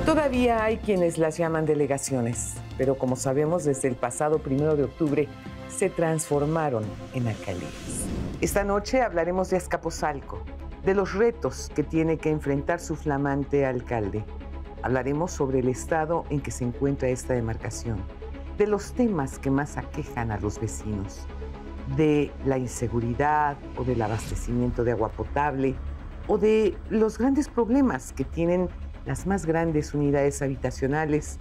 Todavía hay quienes las llaman delegaciones, pero como sabemos, desde el pasado 1 de octubre se transformaron en alcaldías. Esta noche hablaremos de Azcapotzalco, de los retos que tiene que enfrentar su flamante alcalde. Hablaremos sobre el estado en que se encuentra esta demarcación, de los temas que más aquejan a los vecinos, de la inseguridad o del abastecimiento de agua potable o de los grandes problemas que tienen las más grandes unidades habitacionales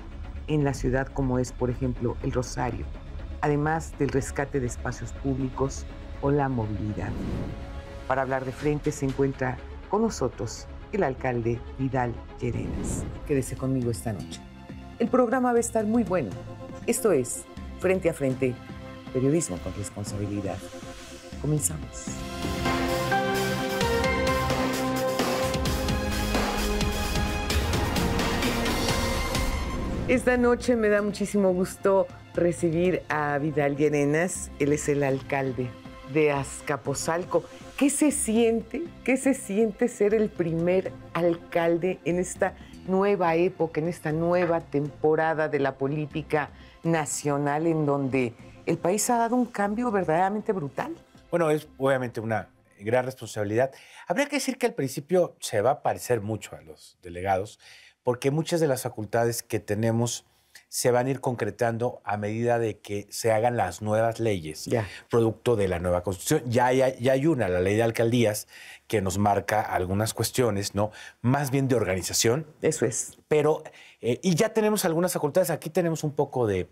en la ciudad, como es, por ejemplo, El Rosario, además del rescate de espacios públicos o la movilidad. Para hablar de frente se encuentra con nosotros el alcalde Vidal Llerenas. Quédese conmigo esta noche. El programa va a estar muy bueno. Esto es Frente a Frente, periodismo con responsabilidad. Comenzamos. Esta noche me da muchísimo gusto recibir a Vidal Llerenas. Él es el alcalde de Azcapotzalco. ¿Qué se siente? ¿Qué se siente ser el primer alcalde en esta nueva época, en esta nueva temporada de la política nacional, en donde el país ha dado un cambio verdaderamente brutal? Bueno, es obviamente una gran responsabilidad. Habría que decir que al principio se va a parecer mucho a los delegados, porque muchas de las facultades que tenemos se van a ir concretando a medida de que se hagan las nuevas leyes, producto de la nueva Constitución. Ya hay una, la Ley de Alcaldías, que nos marca algunas cuestiones, ¿no? Más bien de organización. Eso es. Pero, y ya tenemos algunas facultades. Aquí tenemos un poco de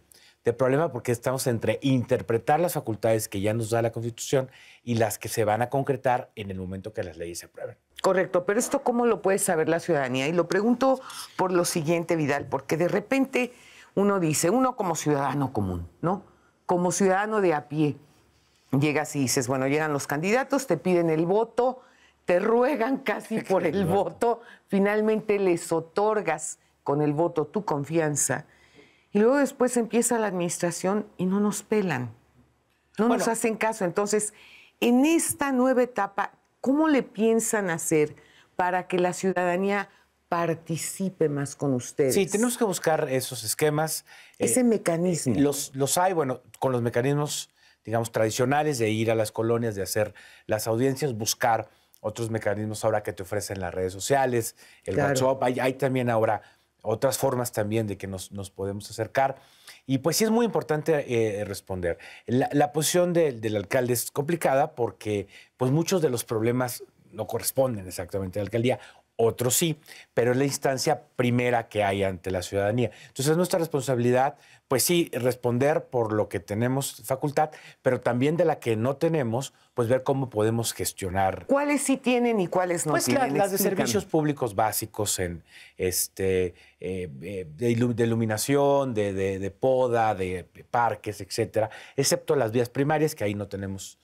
problema porque estamos entre interpretar las facultades que ya nos da la Constitución y las que se van a concretar en el momento que las leyes se aprueben. Correcto, pero esto ¿cómo lo puede saber la ciudadanía? Y lo pregunto por lo siguiente, Vidal, porque de repente uno dice, uno como ciudadano común, ¿no? Como ciudadano de a pie, llegas y dices, bueno, llegan los candidatos, te piden el voto, te ruegan casi por el voto, finalmente les otorgas con el voto tu confianza, y luego después empieza la administración y no nos pelan, no nos hacen caso. Entonces, en esta nueva etapa, ¿cómo le piensan hacer para que la ciudadanía participe más con ustedes? Sí, tenemos que buscar esos esquemas. Ese mecanismo. Los hay, bueno, con los mecanismos, digamos, tradicionales de ir a las colonias, de hacer las audiencias, buscar otros mecanismos ahora que te ofrecen las redes sociales, el WhatsApp. Hay también ahora otras formas también de que nos podemos acercar. Y pues sí es muy importante responder. La posición del alcalde es complicada porque pues muchos de los problemas no corresponden exactamente a la alcaldía, otros sí, pero es la instancia primera que hay ante la ciudadanía. Entonces es nuestra responsabilidad, pues sí, responder por lo que tenemos facultad, pero también de la que no tenemos, pues ver cómo podemos gestionar. ¿Cuáles sí tienen y cuáles no tienen? Pues las de servicios públicos básicos en de iluminación, de poda, de parques, etcétera, excepto las vías primarias, que ahí no tenemos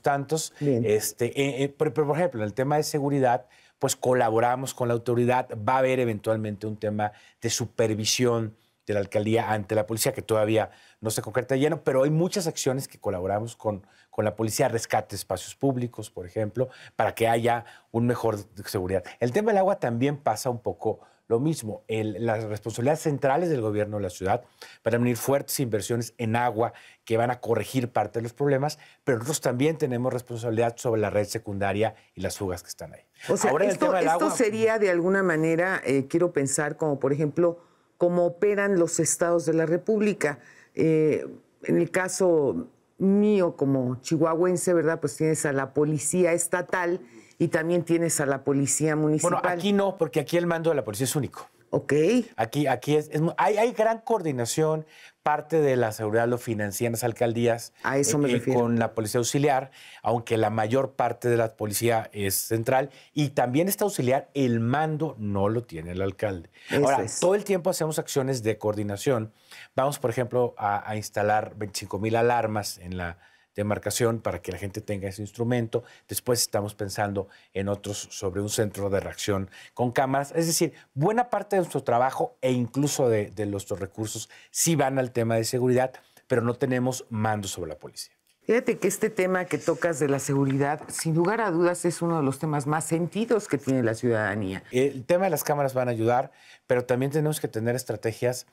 tantos. Pero, por ejemplo, en el tema de seguridad, pues colaboramos con la autoridad. Va a haber eventualmente un tema de supervisión de la alcaldía ante la policía, que todavía no se concreta lleno, pero hay muchas acciones que colaboramos con la policía, rescate de espacios públicos, por ejemplo, para que haya un mejor seguridad. El tema del agua también pasa un poco lo mismo. Las responsabilidades centrales del gobierno de la ciudad van a venir fuertes inversiones en agua que van a corregir parte de los problemas, pero nosotros también tenemos responsabilidad sobre la red secundaria y las fugas que están ahí. O sea, ahora, esto sería de alguna manera, quiero pensar como, por ejemplo, cómo operan los estados de la República. En el caso mío como chihuahuense, ¿verdad? Pues tienes a la policía estatal y también tienes a la policía municipal. Bueno, aquí no, porque aquí el mando de la policía es único. Ok. Aquí hay gran coordinación, parte de la seguridad lo financian las alcaldías. A eso me refiero. Con la policía auxiliar, aunque la mayor parte de la policía es central y también está auxiliar, el mando no lo tiene el alcalde. Ahora, todo el tiempo hacemos acciones de coordinación. Vamos, por ejemplo, a instalar 25,000 alarmas en la demarcación para que la gente tenga ese instrumento. Después estamos pensando en otros sobre un centro de reacción con cámaras. Es decir, buena parte de nuestro trabajo e incluso de nuestros recursos sí van al tema de seguridad, pero no tenemos mando sobre la policía. Fíjate que este tema que tocas de la seguridad, sin lugar a dudas, es uno de los temas más sentidos que tiene la ciudadanía. El tema de las cámaras van a ayudar, pero también tenemos que tener estrategias,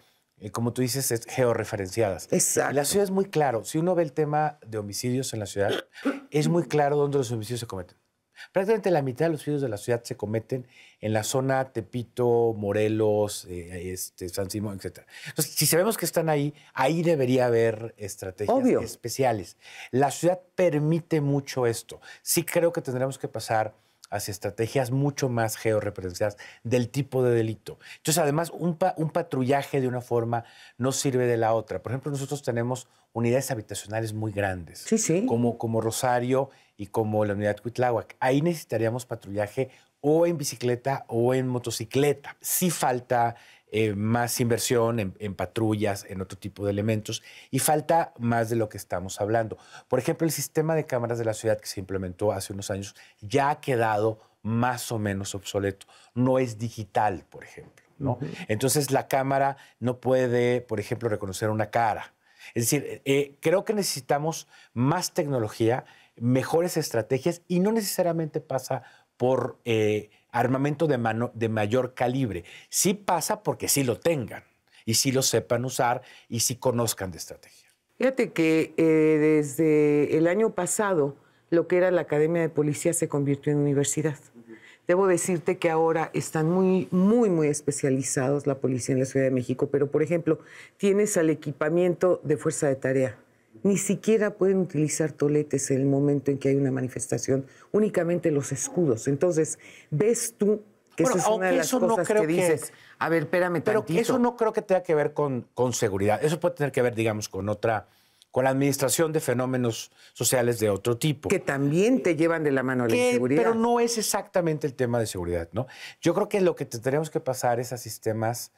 como tú dices, georreferenciadas. Exacto. En la ciudad es muy claro. Si uno ve el tema de homicidios en la ciudad, es muy claro dónde los homicidios se cometen. Prácticamente la mitad de los homicidios de la ciudad se cometen en la zona Tepito, Morelos, San Simón, etc. Entonces, si sabemos que están ahí, ahí debería haber estrategias especiales. La ciudad permite mucho esto. Sí creo que tendremos que pasar hacia estrategias mucho más georreferenciadas del tipo de delito. Entonces, además, un patrullaje de una forma no sirve de la otra. Por ejemplo, nosotros tenemos unidades habitacionales muy grandes, sí. como Rosario y como la unidad Cuitláhuac. Ahí necesitaríamos patrullaje o en bicicleta o en motocicleta. Sí falta más inversión en patrullas, en otro tipo de elementos, y falta más de lo que estamos hablando. Por ejemplo, el sistema de cámaras de la ciudad que se implementó hace unos años ya ha quedado más o menos obsoleto. No es digital, por ejemplo, ¿no? Entonces, la cámara no puede, por ejemplo, reconocer una cara. Es decir, creo que necesitamos más tecnología, mejores estrategias, y no necesariamente pasa por armamento de mayor calibre. Sí pasa porque sí lo tengan y sí lo sepan usar y sí conozcan de estrategia. Fíjate que desde el año pasado lo que era la Academia de Policía se convirtió en universidad. Debo decirte que ahora están muy especializados la policía en la Ciudad de México, pero, por ejemplo, tienes al equipamiento de fuerza de tarea. Ni siquiera pueden utilizar toletes en el momento en que hay una manifestación, únicamente los escudos. Entonces, ves tú que esa es una de las cosas que dices, a ver, espérame tantito. Pero eso no creo que tenga que ver con seguridad. Eso puede tener que ver, digamos, con la administración de fenómenos sociales de otro tipo. Que también te llevan de la mano a la inseguridad. Pero no es exactamente el tema de seguridad, ¿no? Yo creo que lo que tendremos que pasar es a sistemas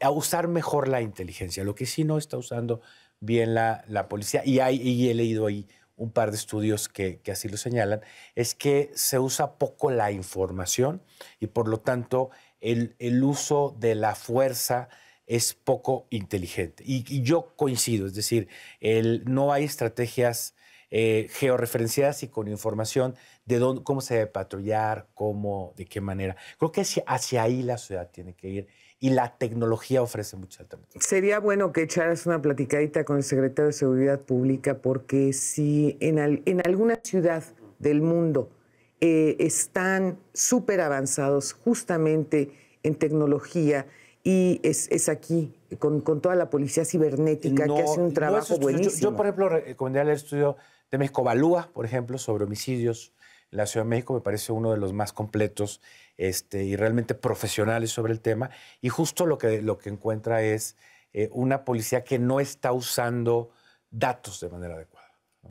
a usar mejor la inteligencia. Lo que sí no está usando bien la policía, y he leído ahí un par de estudios que así lo señalan, es que se usa poco la información y por lo tanto el uso de la fuerza es poco inteligente. Y yo coincido, es decir, no hay estrategias georreferenciadas y con información de cómo se debe patrullar, de qué manera. Creo que hacia ahí la ciudad tiene que ir y la tecnología ofrece muchas alternativas. Sería bueno que echaras una platicadita con el secretario de Seguridad Pública, porque si en alguna ciudad del mundo están súper avanzados justamente en tecnología, y es aquí, con toda la policía cibernética, que hace un trabajo buenísimo. Yo, por ejemplo, recomendaría el estudio de México Evalúa, por ejemplo, sobre homicidios en la Ciudad de México. Me parece uno de los más completos y realmente profesionales sobre el tema. Y justo lo que encuentra es una policía que no está usando datos de manera adecuada.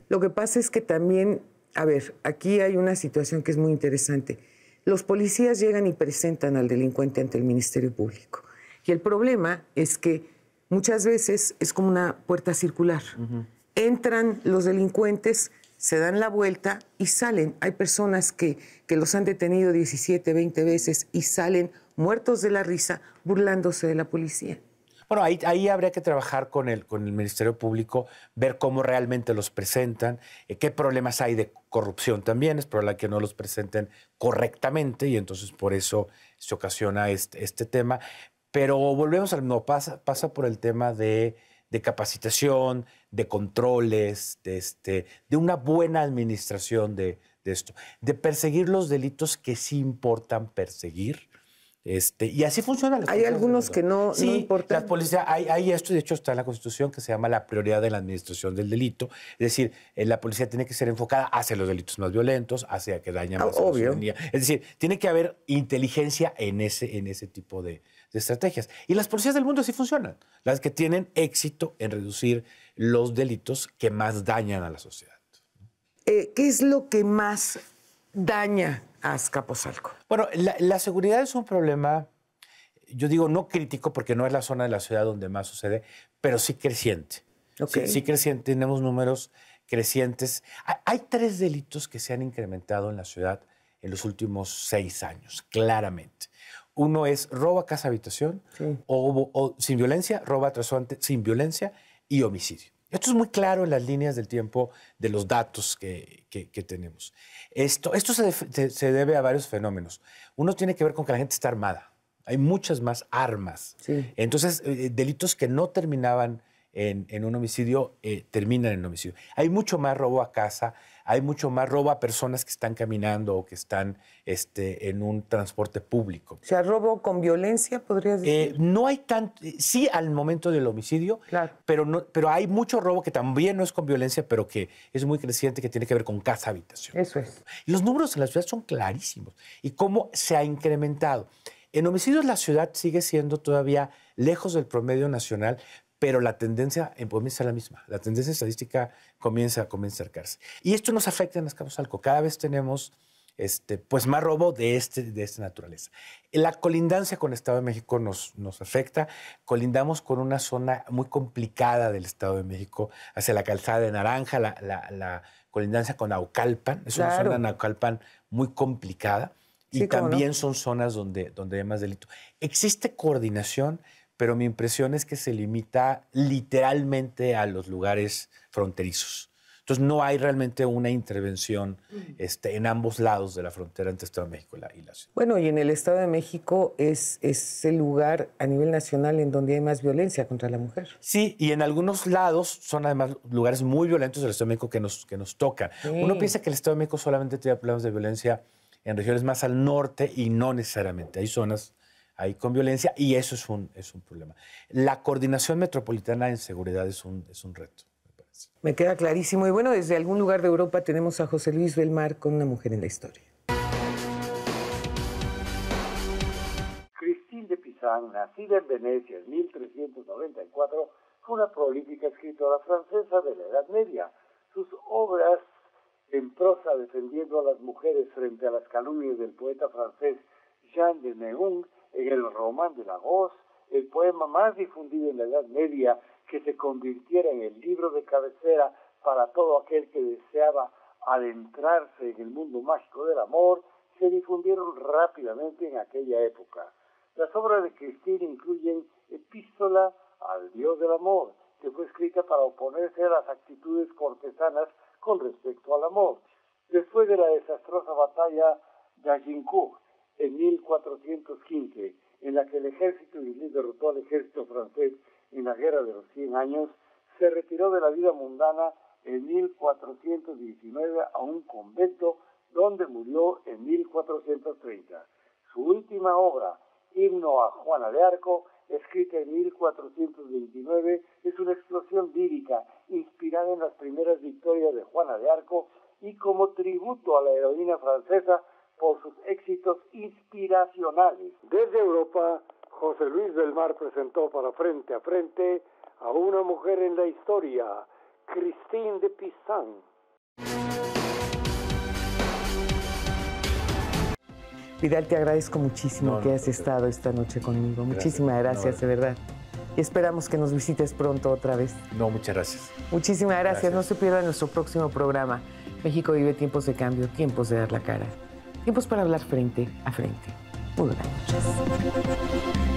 Lo que pasa es que también, a ver, aquí hay una situación que es muy interesante. Los policías llegan y presentan al delincuente ante el Ministerio Público. Y el problema es que muchas veces es como una puerta circular. Entran los delincuentes, se dan la vuelta y salen. Hay personas que los han detenido 17, 20 veces y salen muertos de la risa, burlándose de la policía. Bueno, ahí habría que trabajar con el Ministerio Público, ver cómo realmente los presentan, qué problemas hay de corrupción también. Es probable que no los presenten correctamente y entonces por eso se ocasiona este tema. Pero volvemos al mismo, pasa por el tema de capacitación, de controles, de una buena administración de esto, de perseguir los delitos que sí importan perseguir. Y así funciona. Hay algunos que no importan. La policía, hay esto, de hecho está en la Constitución, que se llama la prioridad de la administración del delito. Es decir, la policía tiene que ser enfocada hacia los delitos más violentos, hacia que dañan más a la ciudadanía. Es decir, tiene que haber inteligencia en ese tipo de estrategias. Y las policías del mundo así funcionan. Las que tienen éxito en reducir los delitos que más dañan a la sociedad. ¿Qué es lo que más daña a Azcapotzalco? Bueno, la seguridad es un problema, yo digo no crítico porque no es la zona de la ciudad donde más sucede, pero sí creciente. Okay. Sí creciente, tenemos números crecientes. Hay 3 delitos que se han incrementado en la ciudad en los últimos 6 años, claramente. Uno es robo a casa habitación, o sin violencia, robo a trasplante sin violencia y homicidio. Esto es muy claro en las líneas del tiempo de los datos que tenemos. Esto se debe a varios fenómenos. Uno tiene que ver con que la gente está armada. Hay muchas más armas. Sí. Entonces, delitos que no terminaban en un homicidio terminan en homicidio. Hay mucho más robo a casa, hay mucho más robo a personas que están caminando o que están en un transporte público. O sea, robo con violencia, podrías decir. No hay tanto, sí al momento del homicidio, claro, pero hay mucho robo que también no es con violencia, pero que es muy creciente, que tiene que ver con casa-habitación. Eso es. Y los números en la ciudad son clarísimos. Y cómo se ha incrementado. En homicidios la ciudad sigue siendo todavía lejos del promedio nacional, pero la tendencia comienza la misma. La tendencia estadística comienza a acercarse. Y esto nos afecta en Azcapotzalco. Cada vez tenemos pues más robo de esta naturaleza. La colindancia con el Estado de México nos afecta. Colindamos con una zona muy complicada del Estado de México, hacia la Calzada de Naranja, la colindancia con Naucalpan. Es una zona Naucalpan muy complicada. Y sí, también son zonas donde hay más delito. Existe coordinación, pero mi impresión es que se limita literalmente a los lugares fronterizos. Entonces, no hay realmente una intervención en ambos lados de la frontera entre Estado de México y la ciudad. Bueno, y en el Estado de México es el lugar a nivel nacional en donde hay más violencia contra la mujer. Sí, y en algunos lados son además lugares muy violentos del Estado de México que nos tocan. Sí. Uno piensa que el Estado de México solamente tiene problemas de violencia en regiones más al norte y no necesariamente. Hay zonas ahí con violencia y eso es un problema. La coordinación metropolitana en seguridad es un reto, me parece. Me queda clarísimo. Y bueno, desde algún lugar de Europa tenemos a José Luis Belmar con Una mujer en la historia. Christine de Pizan, nacida en Venecia en 1394, fue una prolífica escritora francesa de la Edad Media. Sus obras en prosa defendiendo a las mujeres frente a las calumnias del poeta francés Jean de Meung, en el Roman de Lagos, el poema más difundido en la Edad Media, que se convirtiera en el libro de cabecera para todo aquel que deseaba adentrarse en el mundo mágico del amor, se difundieron rápidamente en aquella época. Las obras de Christine incluyen Epístola al Dios del Amor, que fue escrita para oponerse a las actitudes cortesanas con respecto al amor. Después de la desastrosa batalla de Agincourt, en 1415, en la que el ejército inglés derrotó al ejército francés en la Guerra de los 100 Años, se retiró de la vida mundana en 1419 a un convento donde murió en 1430. Su última obra, Himno a Juana de Arco, escrita en 1429, es una explosión lírica inspirada en las primeras victorias de Juana de Arco y como tributo a la heroína francesa por sus éxitos inspiracionales. Desde Europa, José Luis Belmar presentó para Frente a Frente a Una mujer en la historia, Christine de Pizan. Vidal, te agradezco muchísimo que hayas estado esta noche conmigo. Muchísimas gracias, de verdad. Y esperamos que nos visites pronto otra vez. No, muchas gracias. Muchísimas gracias. No se pierdan nuestro próximo programa. México vive tiempos de cambio, tiempos de dar la cara. Tiempos para hablar frente a frente. Muy buenas noches.